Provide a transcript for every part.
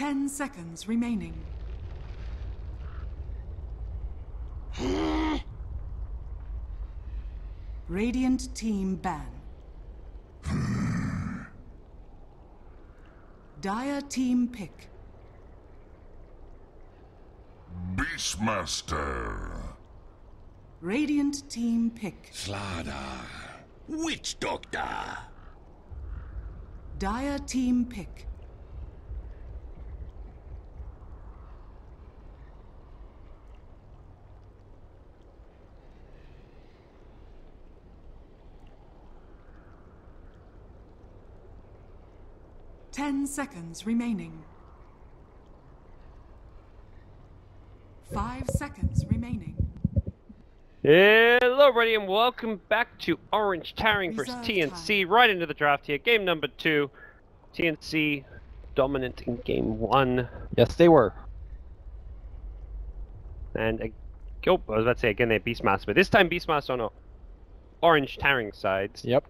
10 seconds remaining. Radiant team ban. Dire team pick. Beastmaster. Radiant team pick. Slada. Witch Doctor. Dire team pick. Ten seconds remaining. 5 seconds remaining. Hello everybody and welcome back to Orange.Taring versus Reserve TNC. Right into the draft here. Game number 2. TNC dominant in game 1. Yes, they were. And I was about to say again they're Beastmaster, but this time Beastmaster on Orange.Taring sides. Yep.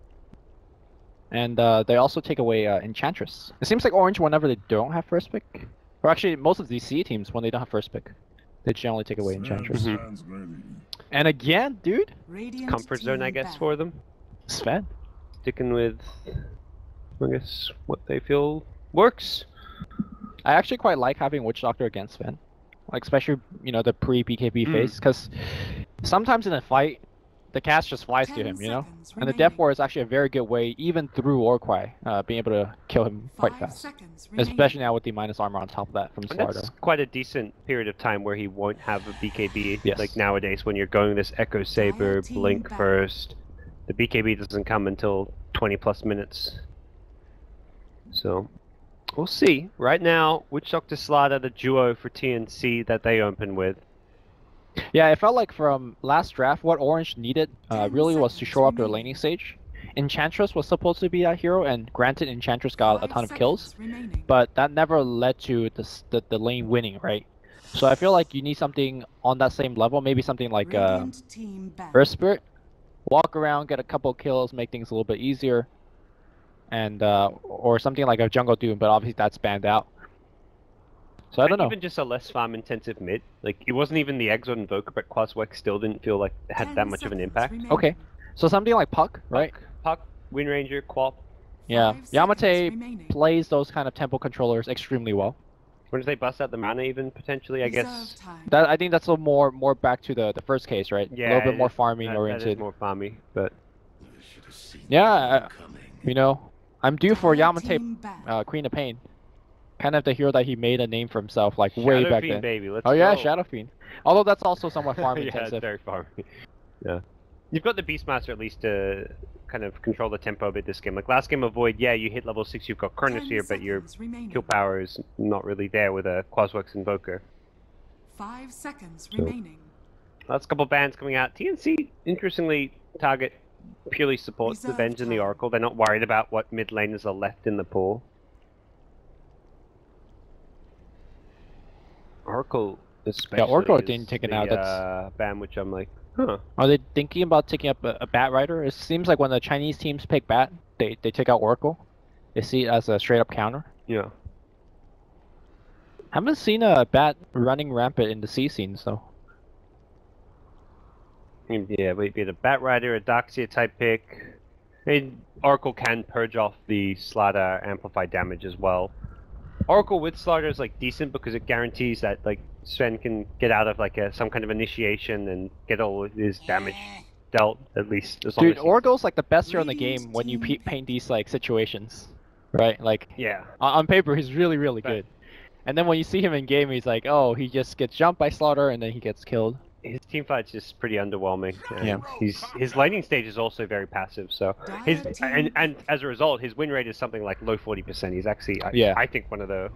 And they also take away Enchantress. It seems like Orange, whenever they don't have first pick, or actually most of these C teams, when they don't have first pick, they generally take away Enchantress. And again, dude, Radiant Comfort zone, I guess, ban. for them. Sven. Sticking with, I guess, what they feel works. I actually quite like having Witch Doctor against Sven. Like, especially, you know, the pre-BKB phase, because sometimes in a fight, the cast just flies to 10 him, you know? seconds And the remaining. Death Ward is actually a very good way, even through Orquai, being able to kill him quite 5 fast. seconds remaining. Especially now with the minus armor on top of that from And Slardo. that's quite a decent period of time where he won't have a BKB. Yes. Like nowadays when you're going this Echo Saber, team Blink back. first. The BKB doesn't come until 20 plus minutes. So, we'll see. Right now, Witch Doctor Slada, the duo for TNC that they open with. Yeah, it felt like from last draft, what Orange needed 10 really was to seconds shore up their remaining. laning stage. Enchantress was supposed to be that hero, and granted, Enchantress got a 5 ton of kills, seconds remaining. but that never led to the lane winning, right? So I feel like you need something on that same level, maybe something like Radiant team ban. Earth Spirit. Walk around, get a couple kills, make things a little bit easier, and or something like a Jungle Doom, but obviously that's banned out. So I don't know. Even just a less farm intensive mid. Like, it wasn't even the Exo Invoker, but Quaswex still didn't feel like it had 10 that much of an seconds impact. remaining. Okay, so something like Puck, right? Puck, Wind Ranger, Quap. Yeah, 5 seconds Yamate remaining. plays those kind of tempo controllers extremely well. When they bust out the mana even, potentially, I guess. Reserve time. That I think that's a more back to the first case, right? Yeah, a little bit more that farming is oriented. more farmy, but Yeah, you know, I'm due for Dire Yamate, team ban. Queen of Pain, kind of the hero that he made a name for himself, like way Shadow back Fiend, then. baby, let's Oh yeah, go. Shadow Fiend. Although that's also somewhat farm Yeah, it's intensive. very farmy. Yeah. You've got the Beastmaster at least to kind of control the tempo a bit this game. Like last game of Void, yeah, you hit level 6, you've got 10 Chronosphere, but your seconds remaining. kill power is not really there with a Quaswex Invoker. 5 seconds So- remaining. Last couple bans coming out. TNC, interestingly, target purely supports the Reserve Venge and the time. Oracle. They're not worried about what mid laners are left in the pool. Oracle especially Oracle is getting taken the, out, that's- ban, which I'm like, huh. Are they thinking about taking up a Bat Rider? It seems like when the Chinese teams pick Bat, they take out Oracle. They see it as a straight up counter. Yeah. Haven't seen a Bat running rampant in the C scenes though. Yeah, but be it a Bat Rider, a Doxia type pick. And Oracle can purge off the Slaughter amplified damage as well. Oracle with Slaughter is like decent because it guarantees that like Sven can get out of like some kind of initiation and get all of his damage dealt at least as long Dude, as he's- Oracle's like the best hero in the Radiant game when you team paint these like situations, right? Like Yeah. on paper, he's really Right. good. And then when you see him in game, he's like, oh, he just gets jumped by Slaughter and then he gets killed. His team fight's just pretty underwhelming. And Yeah. his lightning stage is also very passive, so his Dire team and as a result, his win rate is something like low 40%. He's actually Yeah. I think one of the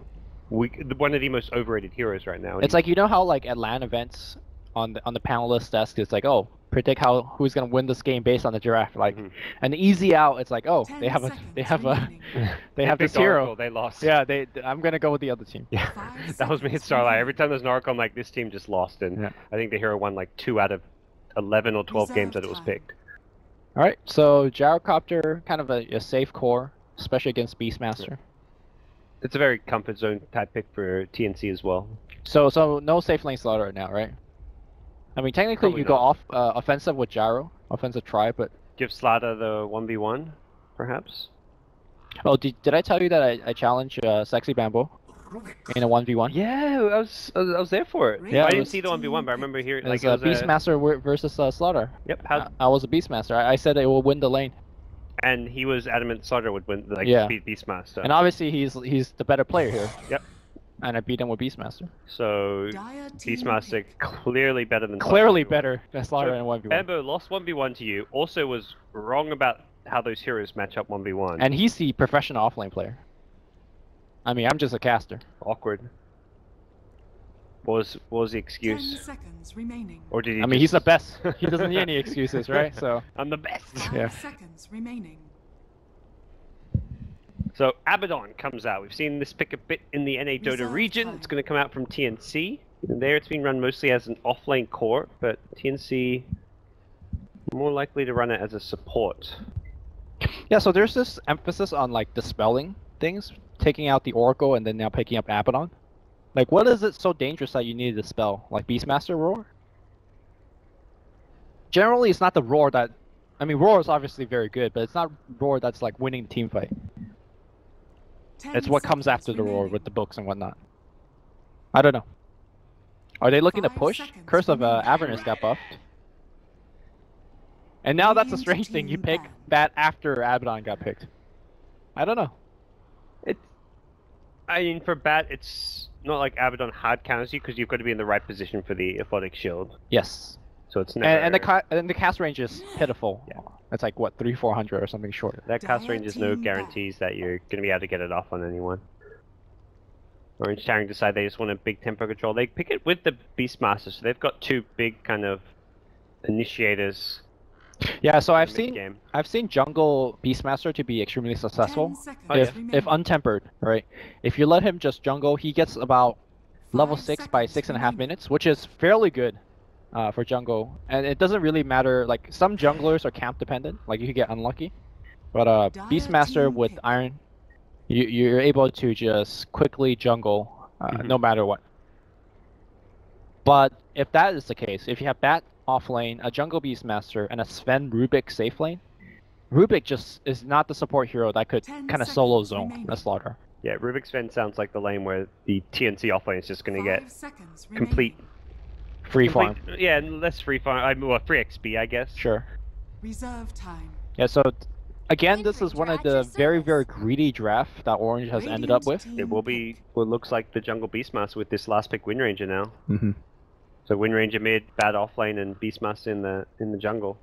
most overrated heroes right now. It's like, you know how like at LAN events on the panelist desk, it's like, oh, predict who's gonna win this game based on the giraffe. Like, an easy out, it's like, oh, 10 they have seconds remaining. remaining. they have this picked Oracle, hero. they lost. Yeah, I'm gonna go with the other team. Yeah, 5 that was me at seconds Starlight. remaining. Every time there's an Oracle, I'm like, this team just lost, and Yeah. I think the hero won like 2 out of 11 or 12 games Reserve that it was time. picked. All right, so Gyrocopter, kind of a safe core, especially against Beastmaster. It's a very comfort zone type pick for TNC as well. So no safe lane slaughter now, right? I mean, technically Probably you go not. off offensive with gyro, offensive try, but Give Slaughter the 1v1, perhaps? oh, did I tell you that I challenged Sexy Bamboo in a 1v1? Yeah, I was there for it. Yeah, I it didn't was- see the 1v1, but I remember hearing It's like it was Beastmaster versus Slaughter. Yep, how, I was a Beastmaster. I said it will win the lane, and he was adamant Slaughter would win, like Yeah. beat Beastmaster. and obviously he's the better player here. Yep. And I beat him with Beastmaster. So Dire team Beastmaster pick. clearly better than Clearly Slaughter. better than Slaughter in a 1v1. Bambo lost 1v1 to you. Also was wrong about how those heroes match up 1v1. And he's the professional offlane player. I mean, I'm just a caster. Awkward. What was the 10 excuse? seconds remaining. Or did he I mean, he's the just- best. He doesn't need any excuses, right? So I'm the best. 5 Yeah. seconds remaining. So Abaddon comes out. We've seen this pick a bit in the NA Dota Reserve region. time. It's going to come out from TNC. And there it's been run mostly as an offlane core, but TNC more likely to run it as a support. yeah, so there's this emphasis on like dispelling things, taking out the Oracle and then now picking up Abaddon. Like, what is it so dangerous that you need to dispel? Like Beastmaster Roar? Generally, it's not the Roar that. I mean, Roar is obviously very good, but it's not Roar that's like winning the team fight. 10 It's what comes seconds after the Roar remaining. with the books and whatnot. I don't know. Are they looking to 5 push? seconds Curse of remaining. Avernus got buffed. And now that's a Team strange thing. You team pick ban. that after Abaddon got picked. I don't know. I mean, for Bat, it's not like Abaddon hard counters you because you've got to be in the right position for the Athletic Shield. Yes. So it's never... And the cast range is pitiful. Yeah. It's like what 300-400 or something short. That cast Dire range is no team guarantees that you're going to be able to get it off on anyone. Orange.Taring decide they just want a big tempo control. They pick it with the Beastmaster, so they've got two big kind of initiators. Yeah, so I've mid-game. seen jungle Beastmaster to be extremely 10 successful seconds if remaining. untempered, right? If you let him just jungle, he gets about level 5 6 by seconds 6.5 remaining. minutes, which is fairly good for jungle. And it doesn't really matter. Like some junglers are camp dependent, like you could get unlucky. But Dire Beastmaster team with pick. Iron, you're able to just quickly jungle no matter what. But if that is the case, if you have Bat off lane, a jungle Beastmaster, and a Sven Rubik safe lane, Rubik just is not the support hero that could 10 kind of solo seconds zone remaining. a slaughter. Yeah, Rubik's Ven sounds like the lane where the TNC offlane is just going to 5 get seconds complete... remaining. Free farm. Yeah, less free farm. I mean, well, free XP, I guess. Sure. Reserve time. Yeah, so again, this is one of the very, very greedy draft that Orange has ended up with. Radiant It will team be pick. what looks like the Jungle Beastmaster with this last pick Wind Ranger now. Mm-hmm. So Wind Ranger mid, Bad offlane, and Beastmaster in the jungle.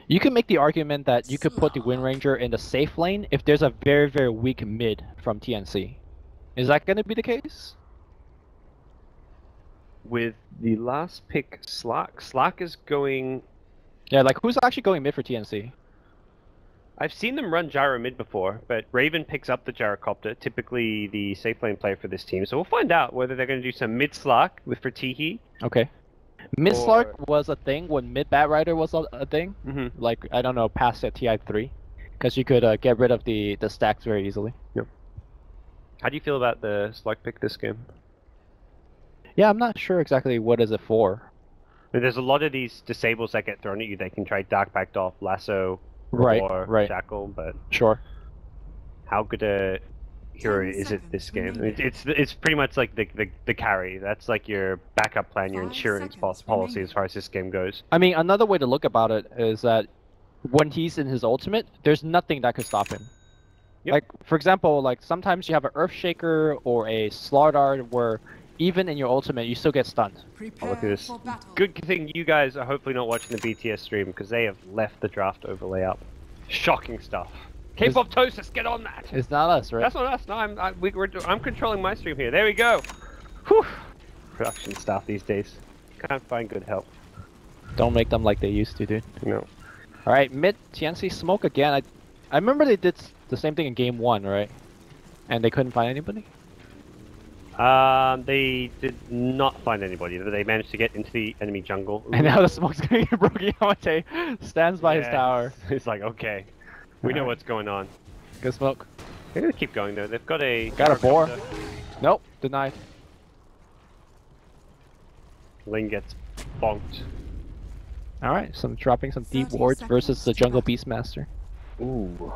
You can make the argument that you could put the Wind Ranger in the safe lane if there's a very, very weak mid from TNC. Is that going to be the case? With the last pick, Slack is going... Yeah, like who's actually going mid for TNC? I've seen them run Gyro mid before, but Raven picks up the Gyrocopter, typically the safe lane player for this team. So we'll find out whether they're going to do some mid Slack with Fertihi. Okay. Mid Slark was a thing when mid Bat Rider was a thing. Mm-hmm. Like, I don't know, past at TI3. Because you could get rid of the stacks very easily. How do you feel about the Slack pick this game? Yeah, I'm not sure exactly what is it for. I mean, there's a lot of these disables that get thrown at you. They can try Dark Backed Off, Lasso, Right, or right. Shackle, but Sure. how good a hero 10 is it this game? I mean, remaining. it's pretty much like the carry. That's like your backup plan, your 5 insurance seconds policy remaining. as far as this game goes. I mean, another way to look about it is that when he's in his ultimate, there's nothing that could stop him. Yep. Like, for example, like sometimes you have an Earthshaker or a Slardard where even in your ultimate, you still get stunned. Oh, Prepare look at this. for battle. Good thing you guys are hopefully not watching the BTS stream because they have left the draft overlay up. Shocking stuff. K-pop Toasters, get on that! It's not us, right? That's not us. No, I'm controlling my stream here. There we go. Whew. Production staff these days can't find good help. Don't make them like they used to, dude. No. All right, mid TNC smoke again. I remember they did the same thing in game 1, right? And they couldn't find anybody. They did not find anybody. They managed to get into the enemy jungle. And now the smoke's gonna get broken. Yamate stands by his Yeah, tower. It's like, okay, we know Alright. what's going on. Good smoke. They're gonna keep going though. They've got a boar. gyrocopter. Nope, denied. Ling gets bonked. Alright, so I'm dropping some deep 30 wards versus seconds the to jungle go. Beastmaster. Ooh.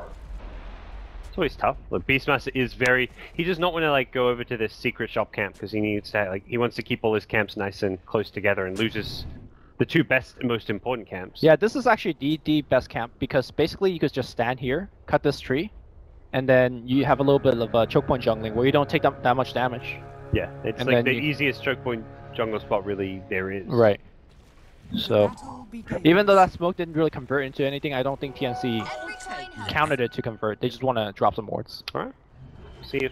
It's always tough. The Beastmaster is very. He does not want to like go over to this secret shop camp because he needs to like he wants to keep all his camps nice and close together and loses the two best and most important camps. Yeah, this is actually the best camp because basically you could just stand here, cut this tree, and then you have a little bit of choke point jungling where you don't take that much damage. Yeah, it's And like then the easiest choke point jungle spot really there is. Right. So, Battle begins. even though that smoke didn't really convert into anything, I don't think TNC counted it to convert. They just want to drop some wards. Alright. See if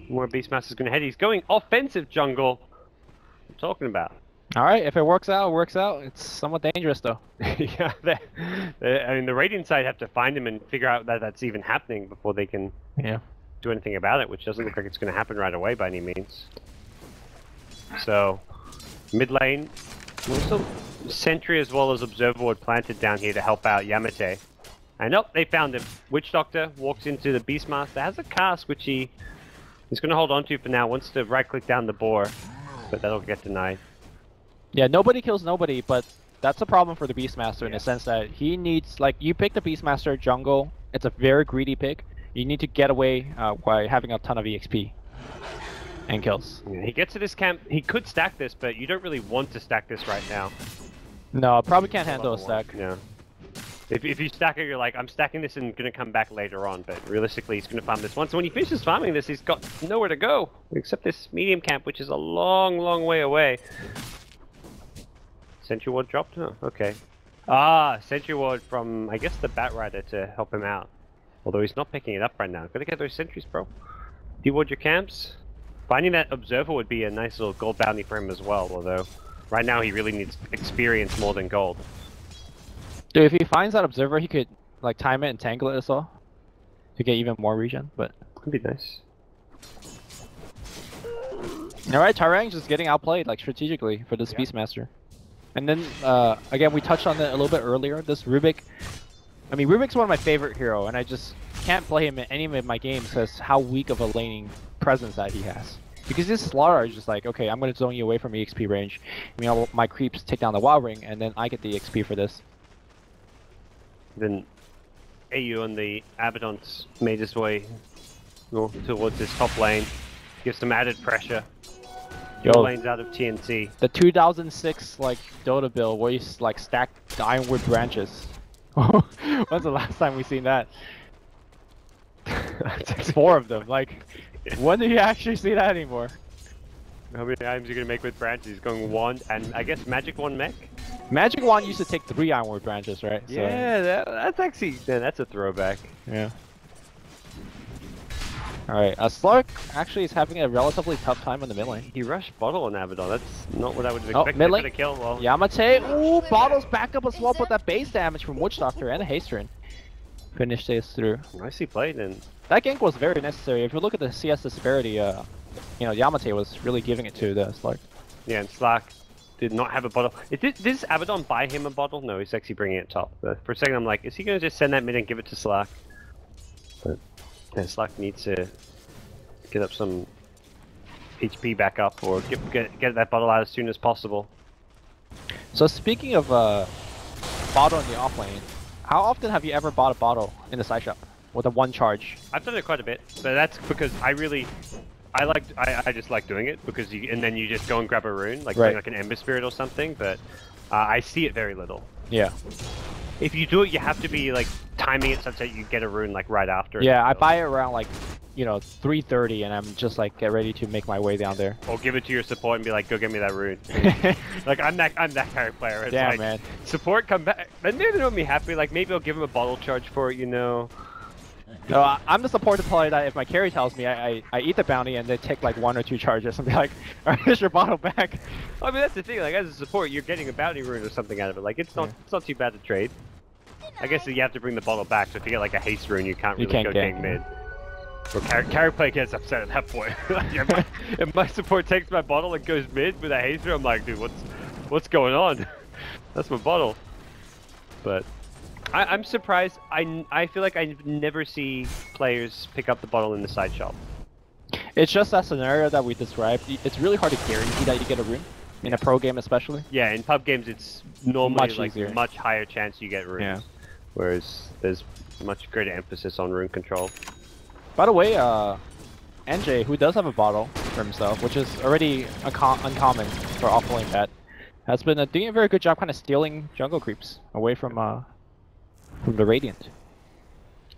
more Beastmaster's gonna head. He's going offensive jungle. I'm talking about. Alright, if it works out, it works out. It's somewhat dangerous though. Yeah, I mean the Radiant side have to find him and figure out that that's even happening before they can Yeah. do anything about it, which doesn't look like it's going to happen right away by any means. So, mid lane, also Sentry as well as Observer Ward planted down here to help out Yamate. And oh, they found him. Witch Doctor walks into the Beastmaster, has a cast which he's going to hold on to for now, wants to right click down the boar, but that'll get denied. Yeah, nobody kills nobody, but that's a problem for the Beastmaster in the sense that he needs, like, you pick the Beastmaster jungle, it's a very greedy pick. You need to get away by having a ton of EXP and kills. Yeah, he gets to this camp, he could stack this, but you don't really want to stack this right now. No, probably can't handle a stack. Yeah. If you stack it, you're like, I'm stacking this and gonna come back later on, but realistically he's gonna farm this once. So when he finishes farming this, he's got nowhere to go, except this medium camp, which is a long, long way away. Sentry Ward dropped? Oh, okay. Ah, Sentry Ward from, I guess, the Bat Rider to help him out. Although he's not picking it up right now. Gotta get those sentries, bro. Deward your camps. Finding that Observer would be a nice little gold bounty for him as well, although right now he really needs experience more than gold. Dude, if he finds that Observer, he could, like, time it and tangle it as well to get even more regen, but... Could be nice. Alright, Taring's just getting outplayed, like, strategically for this Beastmaster. And then, again, we touched on it a little bit earlier, this Rubik. I mean, Rubik's one of my favorite hero, and I just can't play him in any of my games because how weak of a laning presence that he has. Because this Slaughter is just like, okay, I'm going to zone you away from EXP range. I mean, my creeps take down the Wild Ring, and then I get the EXP for this. Then AU and the Abaddon's made his way towards this top lane. Gives some added pressure. Yo. Yo. Lanes out of TNC. The 2006 like Dota build where you like stack the Ironwood branches. When's the last time we seen that? 4 of them. Like, when do you actually see that anymore? How many items are you gonna make with branches? He's going wand and I guess magic wand mech. Magic Wand used to take 3 Ironwood branches, right? So, Yeah, that's actually that's a throwback. yeah. Alright, Slark actually is having a relatively tough time in the mid lane. He rushed bottle on Abaddon. That's not what I would have Oh, expected mid for lane. the kill. Well, Yamate, ooh, Bottle's back up as well, but that base damage from Witch Doctor and the haste rune. Finish this through. nicely played. And That gank was very necessary. If you look at the CS disparity, you know, Yamate was really giving it to the Slark. yeah, and Slack did not have a bottle. Did this Abaddon buy him a bottle? No, he's actually bringing it top. But for a second, I'm like, is he gonna just send that mid and give it to Slack? But yeah, Slack needs to get up some HP back up, or get that bottle out as soon as possible. So speaking of bottle in the off lane, how often have you ever bought a bottle in the side shop with a 1 charge? I've done it quite a bit, but that's because I just like doing it because and then you just go and grab a rune, like Right. doing like an Ember Spirit or something. But I see it very little. Yeah. If you do it, you have to be like timing it such that you get a rune like right after. Yeah, I buy it around like, you know, 3:30, and I'm just like get ready to make my way down there. Or give it to your support and be like, go get me that rune. Like I'm that character player. It's Damn, like, man. Support come back. Then they don't be happy. Like maybe I'll give him a bottle charge for it, you know. No, I'm the support to play that if my carry tells me I eat the bounty and they take like 1 or 2 charges and be like, alright, here's your bottle back. I mean that's the thing. Like as a support, you're getting a bounty rune or something out of it. Like it's not too bad to trade. I guess you have to bring the bottle back. So if you get like a haste rune, you can't really can't go gank, gank mid. Or carry play gets upset at that point. If my support takes my bottle and goes mid with a haste rune, I'm like, dude, what's going on? That's my bottle. But I'm surprised. I feel like I never see players pick up the bottle in the side shop. It's just that scenario that we described. It's really hard to guarantee that you get a rune in a pro game, especially. Yeah, in pub games it's normally Much like easier. much higher chance you get runes. Yeah. Whereas there's much greater emphasis on rune control. By the way, NJ, who does have a bottle for himself, which is already uncommon for off-lane pet, has been doing a very good job kind of stealing jungle creeps away from the Radiant.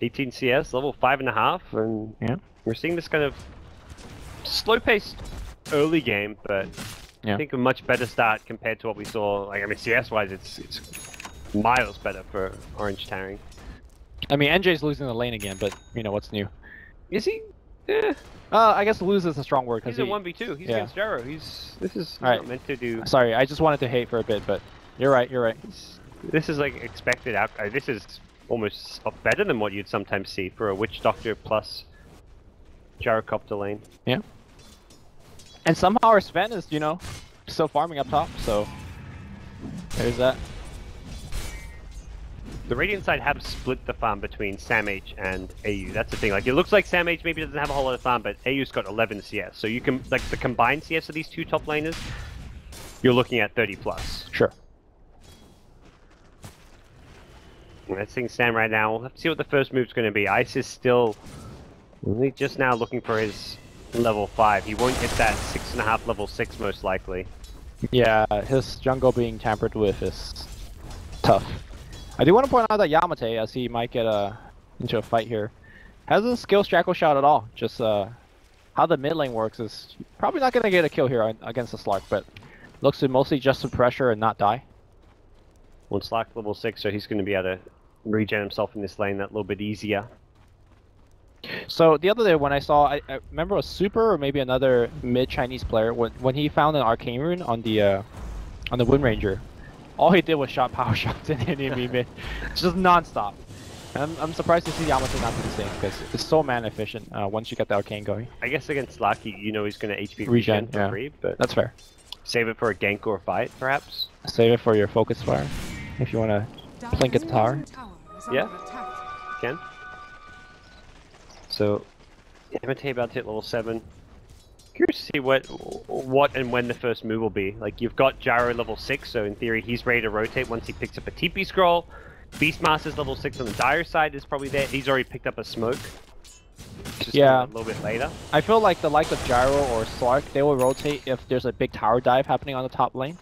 18 CS, level 5.5, and Yeah. we're seeing this kind of slow-paced early game, but Yeah. I think a much better start compared to what we saw. Like, I mean, CS-wise, it's miles better for Orange.Taring. I mean, NJ's losing the lane again, but you know what's new. Is he? Yeah. I guess lose is a strong word He's because a 1v2. He's yeah. against Jaro. This is Alright. not meant to do. Sorry, I just wanted to hate for a bit, but you're right. You're right. This is like expected out. This is almost better than what you'd sometimes see for a Witch Doctor plus Gyrocopter lane. Yeah. And somehow our Sven is, you know, still farming up top, so there's that. The Radiant side have split the farm between SamH and AU. That's the thing. Like, it looks like SamH maybe doesn't have a whole lot of farm, but AU's got 11 CS. So you can, like, the combined CS of these two top laners, you're looking at 30 plus. Sure. Let's see Sam right now. We'll have to see what the first move's going to be. Ice is still only just now looking for his level 5. He won't get that 6.5 level 6 most likely. Yeah, his jungle being tampered with is tough. I do want to point out that Yamate, as he might get into a fight here, hasn't skill Shackle Shot at all. Just how the mid lane works is probably not going to get a kill here against the Slark, but looks to mostly just to pressure and not die. Well, Slark level 6, so he's going to be able to regen himself in this lane that little bit easier. So the other day when I saw, I remember a Super or maybe another mid-Chinese player, when he found an Arcane Rune on the Wind Ranger, all he did was shot power shots in enemy mid, just non-stop. And I'm surprised to see Yamate not do the same, because it's so mana efficient once you get the Arcane going. I guess against Slark, you know he's going to HP Regen, for yeah. free, but That's fair. save it for a gank or a fight, perhaps? Save it for your Focus Fire, if you want to plink at the tower. Yeah. Can. So, Yamate about to hit level 7. Curious to see what and when the first move will be. Like, you've got Jaro level 6, so in theory he's ready to rotate once he picks up a TP scroll. Beastmaster's level 6 on the Dire side is probably there. He's already picked up a smoke. Just Yeah. a little bit later. I feel like the like of Gyro or Slark, they will rotate if there's a big tower dive happening on the top lane.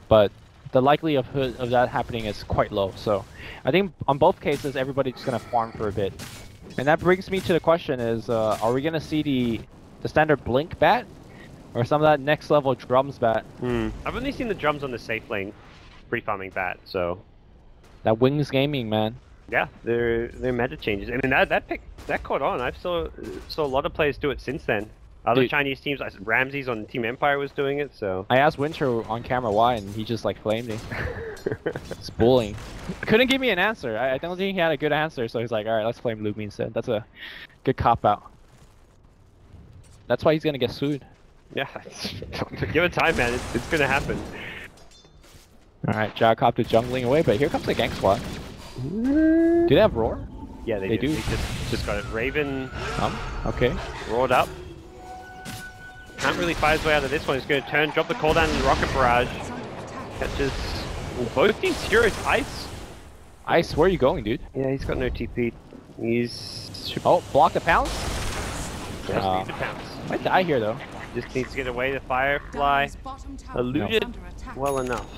But the likelihood of that happening is quite low. So I think on both cases, everybody's just going to farm for a bit. And that brings me to the question is, are we going to see the standard Blink bat? Or some of that next level drums bat? I've only seen the drums on the safe lane pre-farming bat, so... That Wings Gaming, man. Yeah, they're meta changes. I mean, that caught on. I've saw a lot of players do it since then. Other Dude. Chinese teams, Ramses on Team Empire was doing it, so... I asked Winter on camera why, and he just like flamed me. It's bullying. Couldn't give me an answer. I don't think he had a good answer, so he's like, alright, let's flame Lumi instead. That's a good cop-out. That's why he's gonna get sued. Yeah, give it time, man. It's gonna happen. Alright, Gyrocopter jungling away, but here comes the gank squad. Do they have roar? Yeah, they do. He just got it. Raven Okay. roared up. Can't really fight his way out of this one. He's going to turn, drop the cooldown in the rocket barrage. Catches both these heroes. Ice. Ice, where are you going, dude? Yeah, he's got no TP. He's... Oh, block the pounce? Just needs to pounce. Might die here, though. Just needs to get away. The Firefly eluded well enough.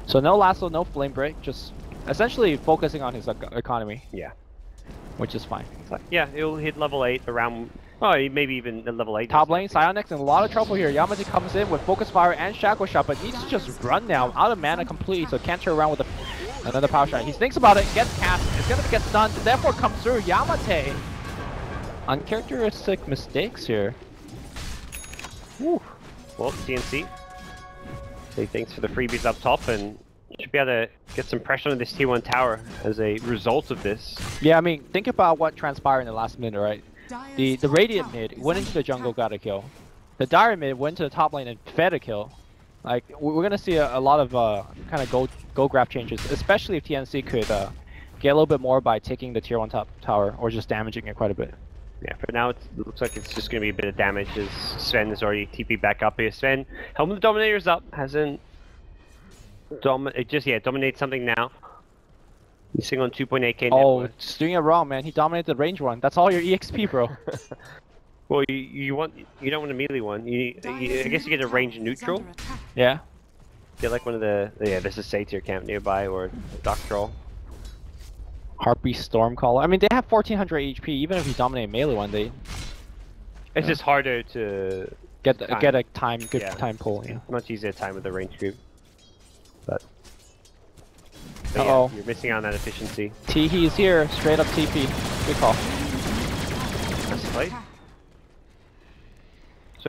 So no lasso, no flame break, just essentially focusing on his economy. Yeah. Which is fine. Yeah, he'll hit level 8 around... Oh, maybe even at level 8. Top lane, Psyonix in a lot of trouble here. Yamate comes in with Focus Fire and Shackle Shot, but needs to just run now, out of mana completely, so can't turn around with another power shot. He thinks about it, gets cast, it's gonna get stunned, therefore comes through Yamate. Uncharacteristic mistakes here. Woo. Well, TNC. Say thanks for the freebies up top, and should be able to get some pressure on this T1 tower as a result of this. Yeah, I mean, think about what transpired in the last minute, right? The Radiant mid went into the jungle, got a kill. The Dire mid went to the top lane and fed a kill. Like, we're gonna see a lot of kind of go grab changes, especially if TNC could get a little bit more by taking the tier 1 top tower or just damaging it quite a bit. Yeah, for now it looks like it's just going to be a bit of damage as Sven is already TP back up here. Sven, Helm of the Dominator's up, hasn't dominates something now. He's sitting on 2.8k net Oh, worth. just doing it wrong, man. He dominated the range one. That's all your EXP, bro. Well, you don't want a melee one. I guess you get a range neutral. Yeah. Get like one of the there's a Satyr camp nearby or a Dock Troll. Harpy Stormcaller. I mean, they have 1400 HP. Even if you dominate a melee one, It's just harder to get a good time pull. Yeah. much easier time with the range group. But Uh-oh. you're missing out on that efficiency. He's here. Straight up TP. Good call. That's the play.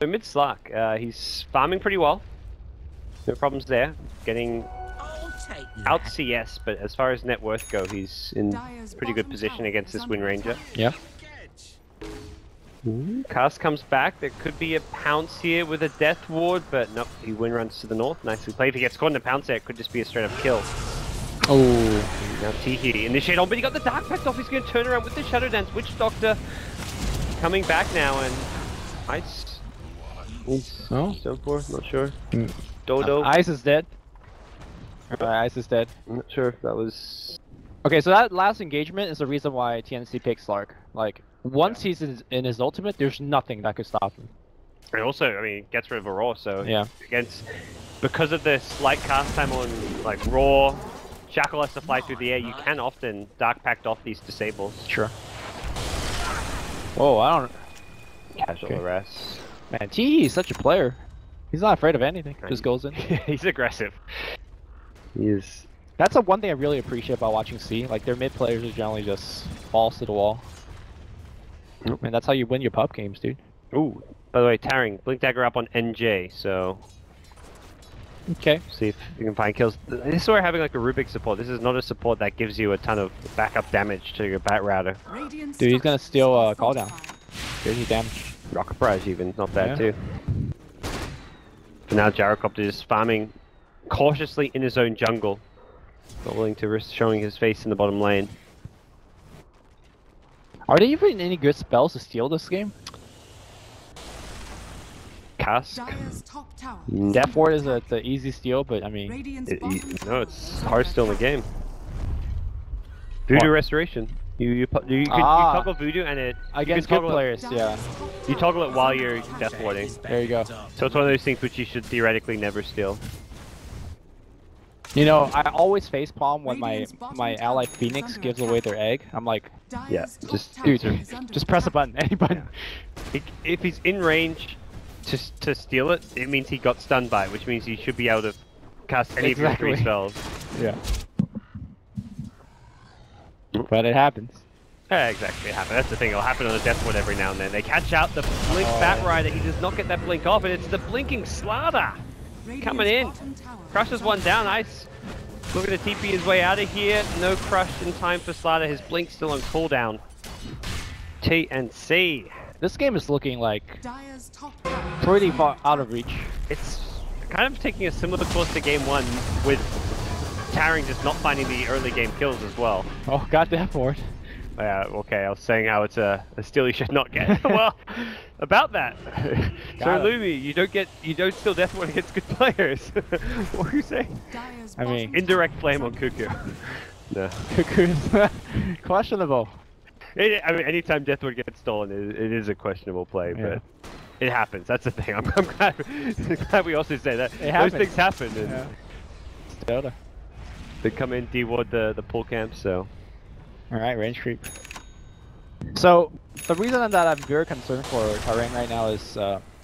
So mid Slack, he's farming pretty well. No problems there. Getting out CS, but as far as net worth go, he's in pretty good position against this Wind Ranger. Yeah. Cast comes back. There could be a pounce here with a death ward, but nope. He wind runs to the north. Nicely played. If he gets caught in a pounce there, it could just be a straight up kill. Oh. Now Teehee initiate on, but he got the Dark Pact off. He's going to turn around with the Shadow Dance. Witch Doctor coming back now, and Ice. Oh. So forth, not sure. Dodo. Ice is dead. Ice is dead. I'm not sure if that was. Okay, so that last engagement is the reason why TNC picks Slark. Like, once he's in his ultimate, there's nothing that could stop him. And also, I mean, gets rid of a Raw, so yeah. Because of the slight cast time on like Raw, Shackle has to fly through the air. You can often Dark Pact off these disables. Sure. Whoa, I don't. Casual arrest. Man, T is such a player. He's not afraid of anything. Just goes in. He's aggressive. He is. That's the one thing I really appreciate about watching C. Like, their mid players are generally just balls to the wall. And that's how you win your pub games, dude. Ooh. By the way, Taring, Blink Dagger up on NJ, so. Okay. See if you can find kills. This is where having like a Rubik support. This is not a support that gives you a ton of backup damage to your Bat Router. Dude, he's gonna steal call down. 30 damage. Rocket Barrage even, not bad too. For now, Gyrocopter is farming cautiously in his own jungle. Not willing to risk showing his face in the bottom lane. Are there even any good spells to steal this game? Cask. Death Ward is the easy steal, but I mean... No, it's hard still in the game. Voodoo Restoration. You toggle Voodoo and it... Against good players, yeah. You toggle it while you're Death Warding. There you go. So it's one of those things which you should theoretically never steal. You know, I always facepalm when my ally Phoenix gives away their egg. I'm like, yeah, just press a button, any button. If he's in range to steal it, it means he got stunned by it, which means he should be able to cast any of your 3 spells. Yeah. But it happens. Yeah, exactly, it happens. That's the thing, it'll happen on a Death Ward every now and then. They catch out the Blink Bat Rider, he does not get that blink off, and it's the blinking Slaughter coming in. Crushes one down, Ice. Looking to TP his way out of here. No crush in time for Slaughter, his blink still on cooldown. TNC. This game is looking like pretty far out of reach. It's kind of taking a similar course to game 1 with Taring just not finding the early game kills as well. Oh, got that for it. Yeah, okay, I was saying how it's a steal you should not get. Well, about that. So Lumi, you don't steal Death Ward against good players. What were you saying? I mean, indirect flame on Cuckoo. No. Cuckoo's questionable. I mean, anytime Death Ward gets stolen, it is a questionable play, but it happens. That's the thing. I'm glad we also say that. Those things happen. And they come in, de-ward the pull camp, so. Alright, range creep. So, the reason that I'm very concerned for Taring right now is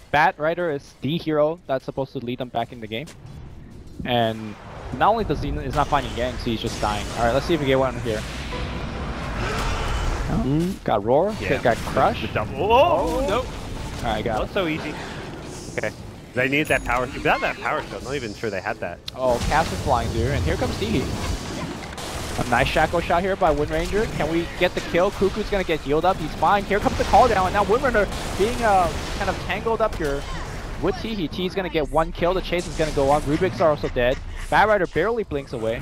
Bat Rider is the hero that's supposed to lead them back in the game. And not only does he's not finding ganks, he's just dying. Alright, let's see if we get one here. Oh, got Roar, got Crush. Oh, nope. Alright, got Not so easy. Okay. They need that power shot. Without that power shot, I'm not even sure they had that. Oh, Cast is flying through, and here comes Teehee. A nice Shackle shot here by Wind Ranger. Can we get the kill? Cuckoo's gonna get healed up. He's fine. Here comes the call down, and now Wind Ranger being kind of tangled up here with Teehee. Teehee's gonna get one kill. The chase is gonna go on. Rubiks are also dead. Bat Rider barely blinks away.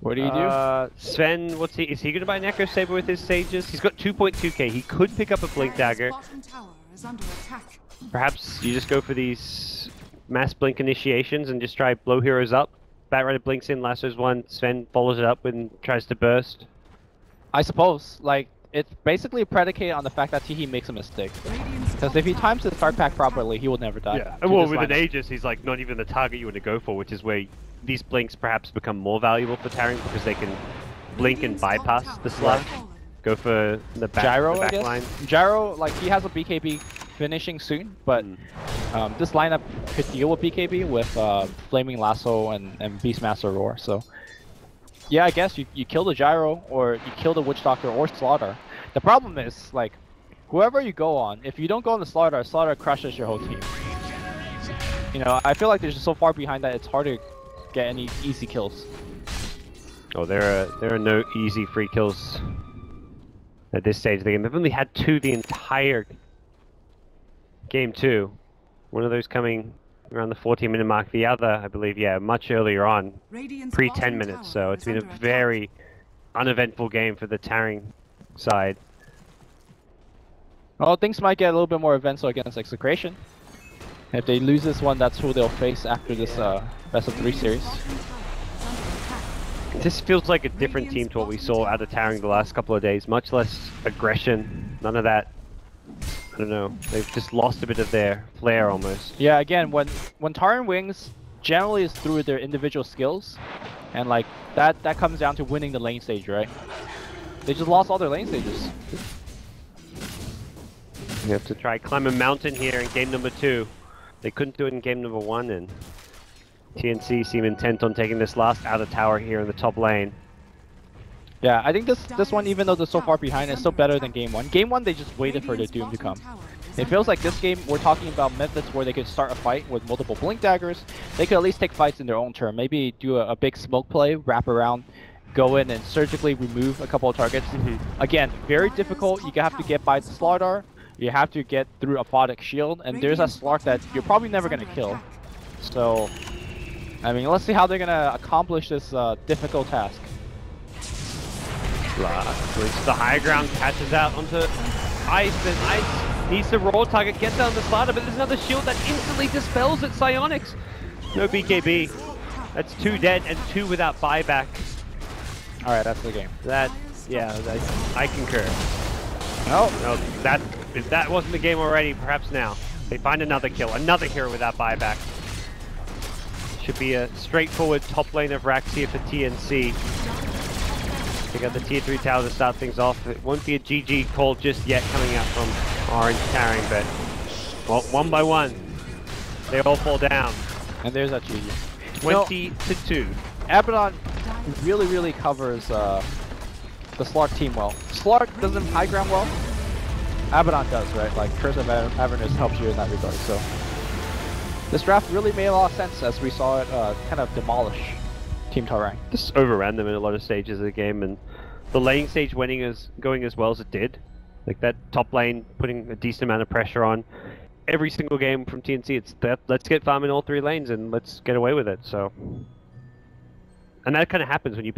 What do you do? Sven, is he gonna buy Necro Saber with his sages? He's got 2.2k. He could pick up a Blink Dagger. Bottom tower is under attack. Perhaps you just go for these mass blink initiations and just try blow heroes up. Batrider blinks in, lassos one, Sven follows it up and tries to burst. I suppose, like, it's basically predicated on the fact that Teehee makes a mistake. Because if he times his card pack properly, he will never die. Yeah, well, with an Aegis, he's like not even the target you want to go for, which is where these blinks perhaps become more valuable for Taring because they can blink and bypass the slot. Go for the back, Gyro, the back I guess. line. Gyro, like, he has a BKB finishing soon, but this lineup could deal with BKB with Flaming Lasso and Beastmaster Roar, so... Yeah, I guess you kill the Gyro, or you kill the Witch Doctor or Slaughter. The problem is, like, whoever you go on, if you don't go on the Slaughter, Slaughter crushes your whole team. You know, I feel like they're just so far behind that it's hard to get any easy kills. Oh, there are no easy free kills at this stage of the game. They've only had 2 the entire game 2. One of those coming around the 14-minute mark. The other, I believe, yeah, much earlier on, pre-10 minutes. So it's been a very uneventful game for the Taring side. Well, things might get a little bit more eventful against Execration. If they lose this one, that's who they'll face after this best of 3 series. This feels like a different team to what we saw out of Taring the last couple of days. Much less aggression, none of that. I don't know, they've just lost a bit of their flair almost. Yeah, again, when Taring wins, generally is through their individual skills. And like, that comes down to winning the lane stage, right? They just lost all their lane stages. You have to try climb a mountain here in game number 2. They couldn't do it in game number 1, and TNC seem intent on taking this last outer tower here in the top lane. Yeah, I think this one, even though they're so far behind, is still better than game 1. Game 1, they just waited for the Doom to come. It feels like this game, we're talking about methods where they could start a fight with multiple Blink Daggers. They could at least take fights in their own turn. Maybe do a big smoke play, wrap around, go in and surgically remove a couple of targets. Again, very difficult. You have to get by the Slardar. You have to get through Aphotic Shield, and there's a Slark that you're probably never going to kill. So, I mean, let's see how they're going to accomplish this difficult task. Reaches the high ground, catches out onto Ice, and Ice needs to roll target, gets down the Slaughter, but there's another shield that instantly dispels it. Psionics. No BKB. That's 2 dead and 2 without buyback. Alright, that's the game. I concur. No, if that wasn't the game already, perhaps now. They find another kill, another hero without buyback. Should be a straightforward top lane of Rax here for TNC. They got the tier 3 tower to start things off. It won't be a GG call just yet coming out from Orange.Taring, but well, one by one, they all fall down. And there's that GG. 20-2. Abaddon really covers the Slark team well. Slark doesn't high ground well. Abaddon does, right? Like, Curse of Avernus helps you in that regard, so... This draft really made a lot of sense as we saw it kind of demolish Team Taring. Just overran them in a lot of stages of the game, and the lane stage going as well as it did. Like that top lane putting a decent amount of pressure on. Every single game from TNC, it's that let's get farm in all 3 lanes and let's get away with it. So, and that kind of happens when you pick